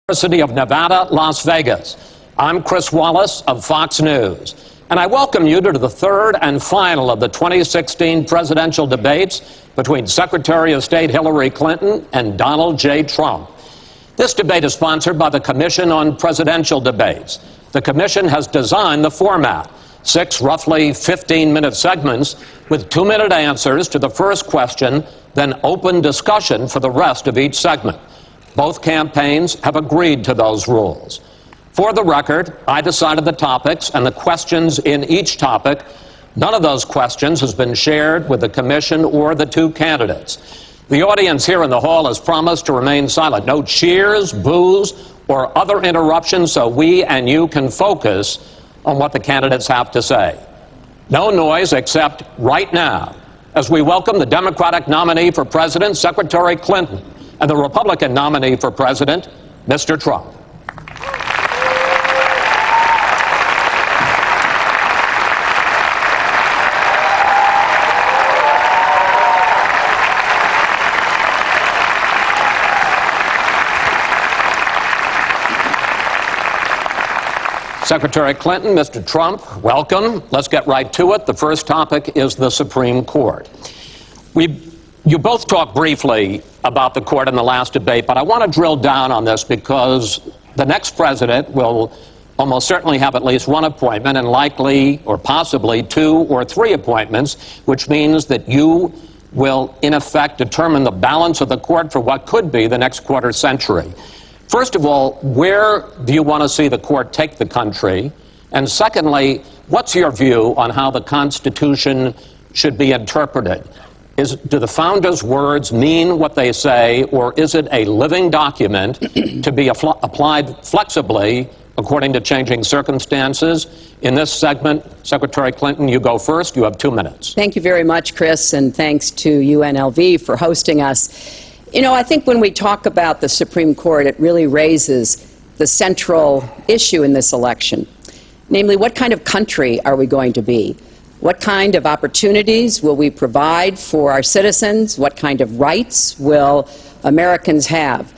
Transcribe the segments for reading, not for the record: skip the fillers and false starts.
University of Nevada, Las Vegas. I'm Chris Wallace of Fox News, and I welcome you to the third and final of the 2016 presidential debates between Secretary of State Hillary Clinton and Donald J. Trump. This debate is sponsored by the Commission on Presidential Debates. The Commission has designed the format: 6 roughly 15-minute segments with 2-minute answers to the first question, then open discussion for the rest of each segment. Both campaigns have agreed to those rules. For the record, I decided the topics and the questions in each topic. None of those questions has been shared with the commission or the two candidates. The audience here in the hall has promised to remain silent. No cheers, boos, or other interruptions so we and you can focus on what the candidates have to say. No noise except right now, as we welcome the Democratic nominee for president, Secretary Clinton, and the Republican nominee for president, Mr. Trump. Secretary Clinton, Mr. Trump, welcome. Let's get right to it. The first topic is the Supreme Court. You both talked briefly about the court in the last debate, but I want to drill down on this because the next president will almost certainly have at least one appointment and likely or possibly 2 or 3 appointments, which means that you will, in effect, determine the balance of the court for what could be the next quarter century. First of all, where do you want to see the court take the country? And secondly, what's your view on how the Constitution should be interpreted? Do the founders' words mean what they say, or is it a living document to be applied flexibly according to changing circumstances? In this segment, Secretary Clinton, you go first. You have 2 minutes. Thank you very much, Chris, and thanks to UNLV for hosting us. You know, I think when we talk about the Supreme Court, it really raises the central issue in this election. Namely, what kind of country are we going to be? What kind of opportunities will we provide for our citizens? What kind of rights will Americans have?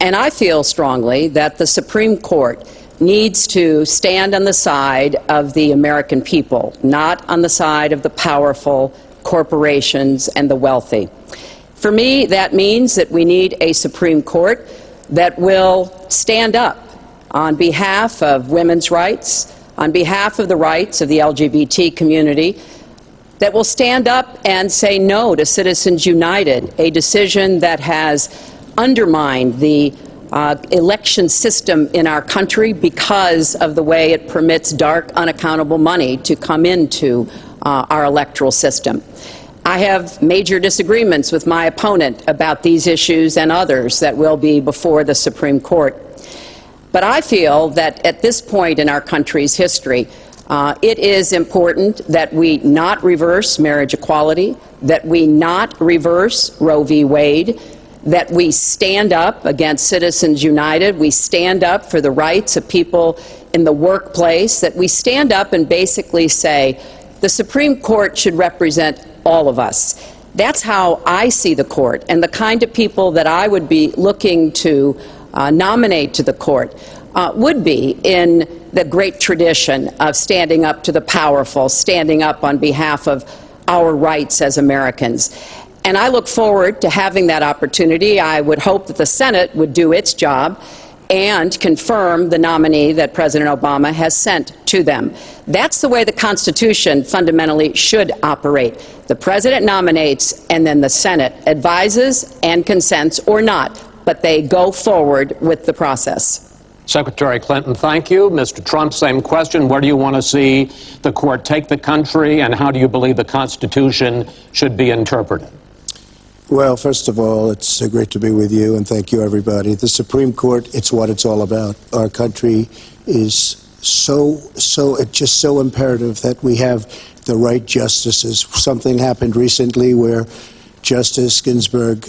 And I feel strongly that the Supreme Court needs to stand on the side of the American people, not on the side of the powerful corporations and the wealthy. For me, that means that we need a Supreme Court that will stand up on behalf of women's rights, on behalf of the rights of the LGBT community, that will stand up and say no to Citizens United, a decision that has undermined the election system in our country because of the way it permits dark, unaccountable money to come into our electoral system. I have major disagreements with my opponent about these issues and others that will be before the Supreme Court. But I feel that at this point in our country's history, it is important that we not reverse marriage equality, that we not reverse Roe v. Wade, that we stand up against Citizens United, we stand up for the rights of people in the workplace, that we stand up and basically say the Supreme Court should represent all of us. That's how I see the court, and the kind of people that I would be looking to nominate to the court would be in the great tradition of standing up to the powerful, standing up on behalf of our rights as Americans. And I look forward to having that opportunity. I would hope that the Senate would do its job and confirm the nominee that President Obama has sent to them. That's the way the Constitution fundamentally should operate. The President nominates, and then the Senate advises and consents or not, but they go forward with the process. Secretary Clinton, thank you. Mr. Trump, same question. Where do you want to see the court take the country, and how do you believe the Constitution should be interpreted? Well, first of all, it's great to be with you, and thank you, everybody. The Supreme Court, it's what it's all about. Our country is it's just so imperative that we have the right justices. Something happened recently where Justice Ginsburg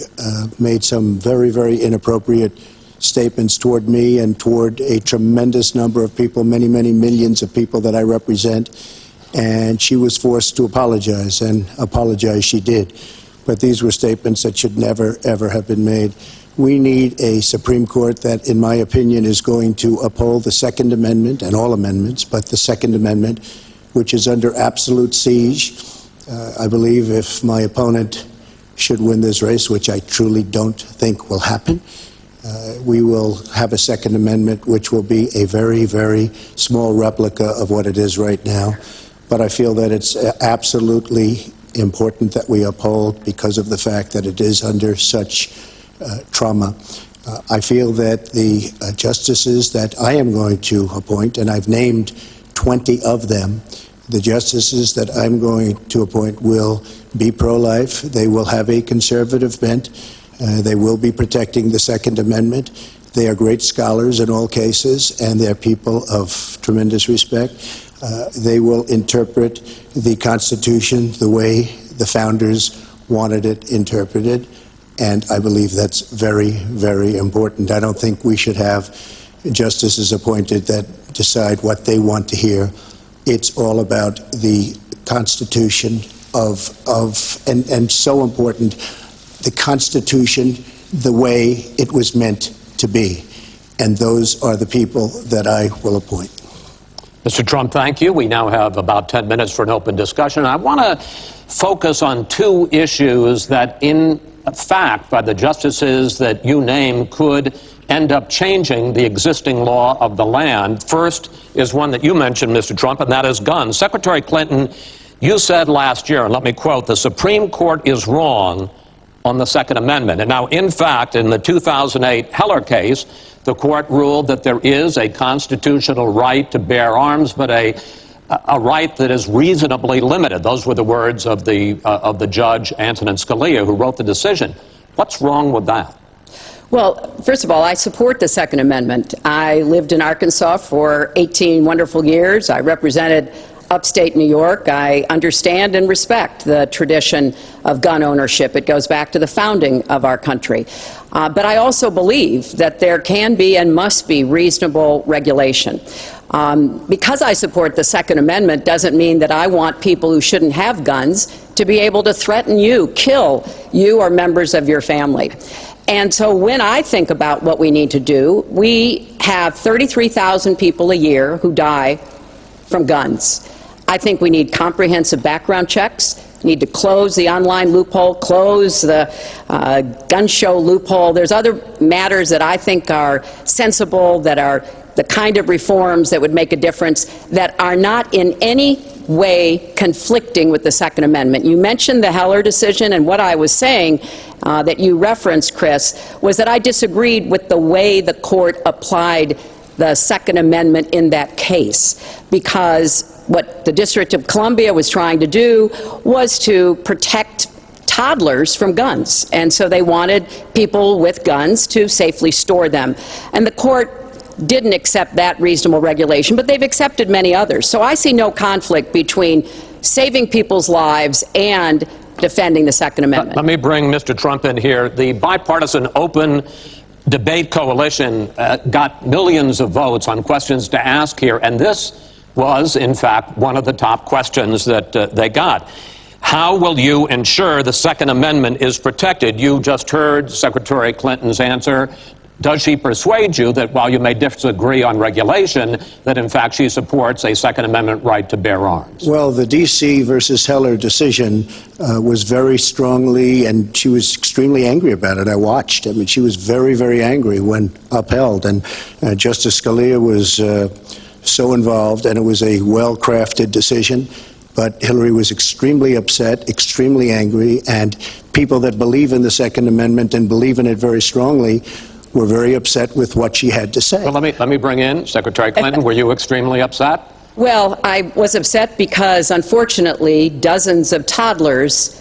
made some very, very inappropriate statements toward me and toward a tremendous number of people, many, many millions of people that I represent, and she was forced to apologize, and apologize she did. But these were statements that should never, ever have been made. We need a Supreme Court that, in my opinion, is going to uphold the Second Amendment and all amendments, but the Second Amendment, which is under absolute siege. I believe if my opponent should win this race, which I truly don't think will happen, we will have a Second Amendment which will be a very, very small replica of what it is right now. But I feel that it's absolutely important that we uphold because of the fact that it is under such trauma. I feel that the justices that I am going to appoint, and I've named 20 of them, the justices that I'm going to appoint will be pro-life. They will have a conservative bent. They will be protecting the Second Amendment. They are great scholars in all cases, and they're people of tremendous respect. They will interpret the Constitution the way the founders wanted it interpreted, and I believe that's very, very important. I don't think we should have justices appointed that decide what they want to hear. It's all about the Constitution and so important, the Constitution the way it was meant to be. And those are the people that I will appoint. Mr. Trump, thank you. We now have about 10 minutes for an open discussion. I want to focus on two issues that, in fact, by the justices that you name, could end up changing the existing law of the land. First is one that you mentioned, Mr. Trump, and that is guns. Secretary Clinton, you said last year, and let me quote, "The Supreme Court is wrong on the Second Amendment." And now, in fact, in the 2008 Heller case, the court ruled that there is a constitutional right to bear arms, but a right that is reasonably limited. Those were the words of the judge, Antonin Scalia, who wrote the decision. What's wrong with that? Well, first of all, I support the Second Amendment. I lived in Arkansas for 18 wonderful years. I represented upstate New York. I understand and respect the tradition of gun ownership. It goes back to the founding of our country. But I also believe that there can be and must be reasonable regulation. Because I support the Second Amendment doesn't mean that I want people who shouldn't have guns to be able to threaten you, kill you or members of your family. And so when I think about what we need to do, we have 33,000 people a year who die from guns. I think we need comprehensive background checks, need to close the online loophole, close the gun show loophole. There's other matters that I think are sensible, that are the kind of reforms that would make a difference, that are not in any way conflicting with the Second Amendment. You mentioned the Heller decision, and what I was saying that you referenced, Chris, was that I disagreed with the way the court applied the Second Amendment in that case, because what the District of Columbia was trying to do was to protect toddlers from guns, and so they wanted people with guns to safely store them. And the court didn't accept that reasonable regulation, but they've accepted many others. So I see no conflict between saving people's lives and defending the Second Amendment. Let me bring Mr. Trump in here. The bipartisan open debate coalition got millions of votes on questions to ask here, and this was, in fact, one of the top questions that they got. How will you ensure the Second Amendment is protected? You just heard Secretary Clinton's answer. Does she persuade you that while you may disagree on regulation, that in fact she supports a Second Amendment right to bear arms? Well, the D.C. versus Heller decision was very strongly, and she was extremely angry about it. I watched. I mean, she was very, very angry when upheld. And Justice Scalia was so involved, and it was a well-crafted decision. But Hillary was extremely upset, extremely angry, and people that believe in the Second Amendment and believe in it very strongly were very upset with what she had to say. Well, let me bring in Secretary Clinton. Were you extremely upset? Well, I was upset because, unfortunately, dozens of toddlers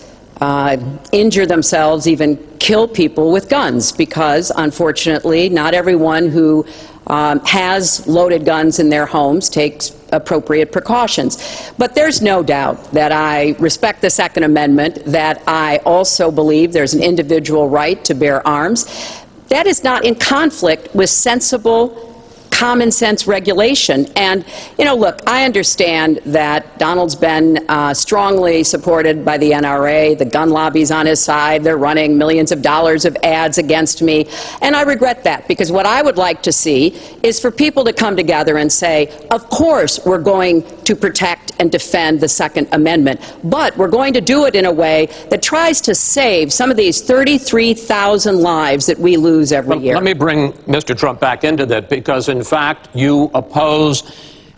injure themselves, even kill people with guns, because, unfortunately, not everyone who has loaded guns in their homes takes appropriate precautions. But there's no doubt that I respect the Second Amendment, that I also believe there's an individual right to bear arms. That is not in conflict with sensible, common sense regulation. And, you know, look, I understand that Donald's been strongly supported by the NRA. The gun lobby's on his side. They're running millions of dollars of ads against me. And I regret that, because what I would like to see is for people to come together and say, of course we're going to protect and defend the Second Amendment, but we're going to do it in a way that tries to save some of these 33,000 lives that we lose every year. Let me bring Mr. Trump back into that, because in fact you oppose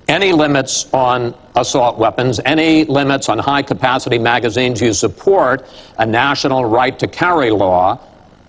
any limits on assault weapons, any limits on high-capacity magazines. You support a national right to carry law.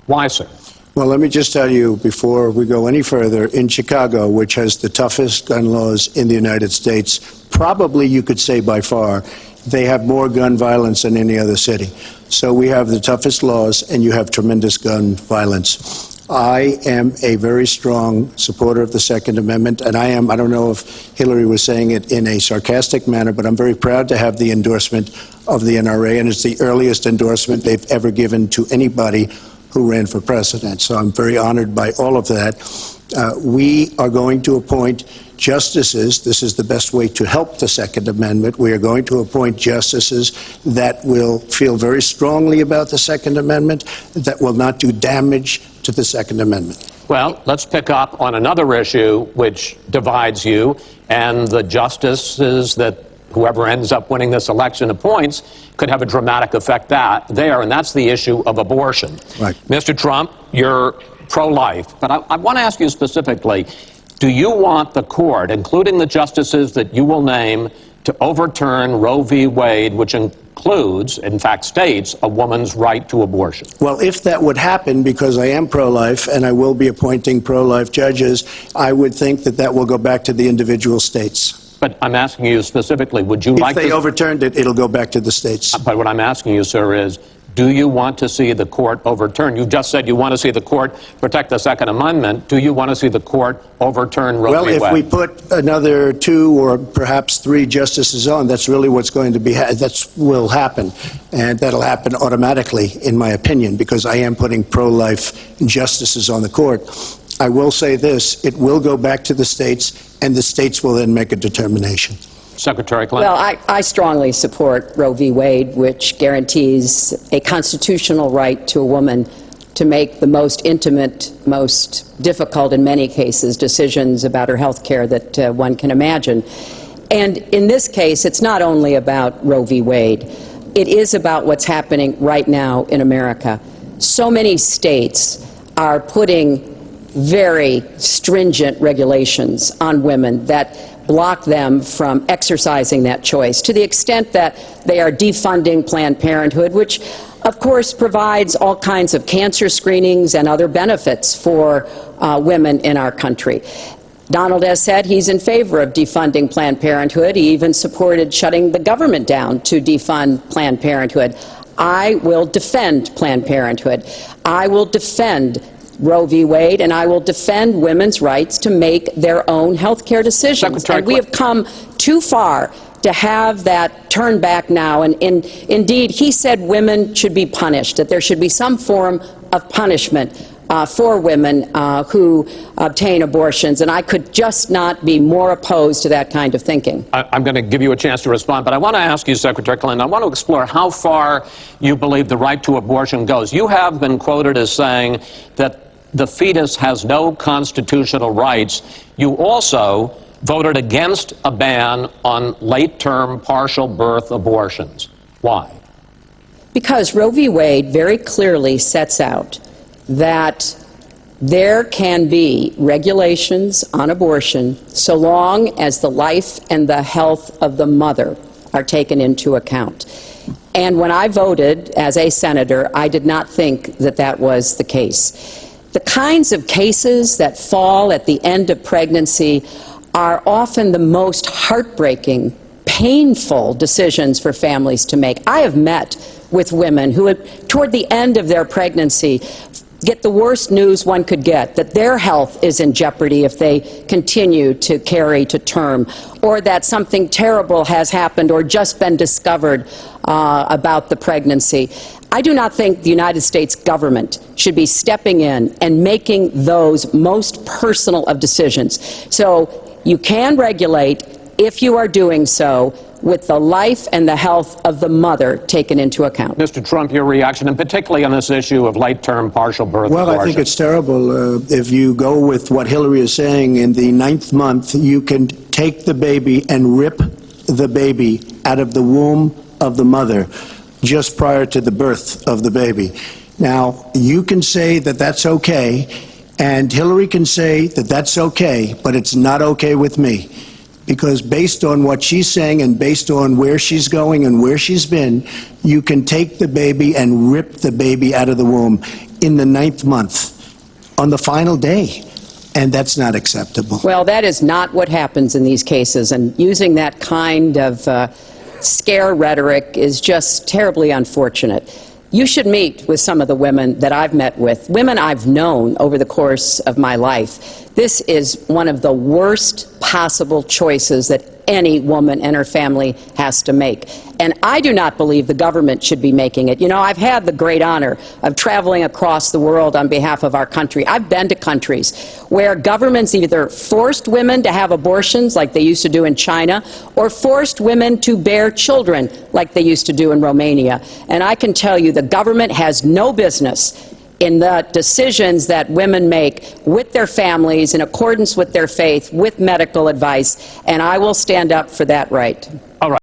Why, sir? Well, let me just tell you, before we go any further, in Chicago, which has the toughest gun laws in the United States, probably you could say by far, they have more gun violence than any other city. So we have the toughest laws, and you have tremendous gun violence. I am a very strong supporter of the Second Amendment, and I don't know if Hillary was saying it in a sarcastic manner, but I'm very proud to have the endorsement of the NRA, and it's the earliest endorsement they've ever given to anybody who ran for president. So I'm very honored by all of that. We are going to appoint justices. This is the best way to help the Second Amendment. We are going to appoint justices that will feel very strongly about the Second Amendment, that will not do damage to the Second Amendment. Well, let's pick up on another issue which divides you and the justices that whoever ends up winning this election appoints could have a dramatic effect there, and that's the issue of abortion. Right. Mr. Trump, you're pro-life, but I want to ask you specifically, do you want the court, including the justices that you will name, to overturn Roe v. Wade, which includes, in fact states, a woman's right to abortion? Well, if that would happen, because I am pro-life and I will be appointing pro-life judges, I would think that that will go back to the individual states. But I'm asking you specifically, would you like to... If they overturned it, it'll go back to the states. But what I'm asking you, sir, is do you want to see the court overturn? You just said you want to see the court protect the Second Amendment. Do you want to see the court overturn Roe v. Wade? Well, if we put another 2 or perhaps 3 justices on, that's really what's going to be, that will happen. And that'll happen automatically, in my opinion, because I am putting pro-life justices on the court. I will say this, it will go back to the states, and the states will then make a determination. Secretary Clinton. Well, I strongly support Roe v. Wade, which guarantees a constitutional right to a woman to make the most intimate, most difficult, in many cases, decisions about her health care that one can imagine. And in this case, it's not only about Roe v. Wade. It is about what's happening right now in America. So many states are putting very stringent regulations on women that block them from exercising that choice, to the extent that they are defunding Planned Parenthood, which of course provides all kinds of cancer screenings and other benefits for women in our country. Donald has said he's in favor of defunding Planned Parenthood. He even supported shutting the government down to defund Planned Parenthood. I will defend Planned Parenthood. I will defend Roe v. Wade, and I will defend women's rights to make their own health care decisions. And we have come too far to have that turned back now. And indeed, he said women should be punished, that there should be some form of punishment for women who obtain abortions. And I could just not be more opposed to that kind of thinking. I'm going to give you a chance to respond, but I want to ask you, Secretary Clinton, I want to explore how far you believe the right to abortion goes. You have been quoted as saying that the fetus has no constitutional rights. You also voted against a ban on late-term partial birth abortions. Why? Because Roe v. Wade very clearly sets out that there can be regulations on abortion so long as the life and the health of the mother are taken into account. And when I voted as a senator, I did not think that that was the case. The kinds of cases that fall at the end of pregnancy are often the most heartbreaking, painful decisions for families to make. I have met with women who, toward the end of their pregnancy, get the worst news one could get, that their health is in jeopardy if they continue to carry to term, or that something terrible has happened or just been discovered about the pregnancy. I do not think the United States government should be stepping in and making those most personal of decisions. So you can regulate if you are doing so with the life and the health of the mother taken into account. Mr. Trump, your reaction, and particularly on this issue of late-term partial birth Well, abortion. I think it's terrible. If you go with what Hillary is saying, in the 9th month, you can take the baby and rip the baby out of the womb of the mother just prior to the birth of the baby. Now, you can say that that's okay, and Hillary can say that that's okay, but it's not okay with me. Because based on what she's saying and based on where she's going and where she's been, you can take the baby and rip the baby out of the womb in the 9th month, on the final day. And that's not acceptable. Well, that is not what happens in these cases, and using that kind of scare rhetoric is just terribly unfortunate. You should meet with some of the women that I've met with, women I've known over the course of my life. This is one of the worst possible choices that any woman and her family has to make. And I do not believe the government should be making it. You know, I've had the great honor of traveling across the world on behalf of our country. I've been to countries where governments either forced women to have abortions like they used to do in China, or forced women to bear children like they used to do in Romania. And I can tell you the government has no business in the decisions that women make with their families in accordance with their faith, with medical advice, and I will stand up for that right. All right.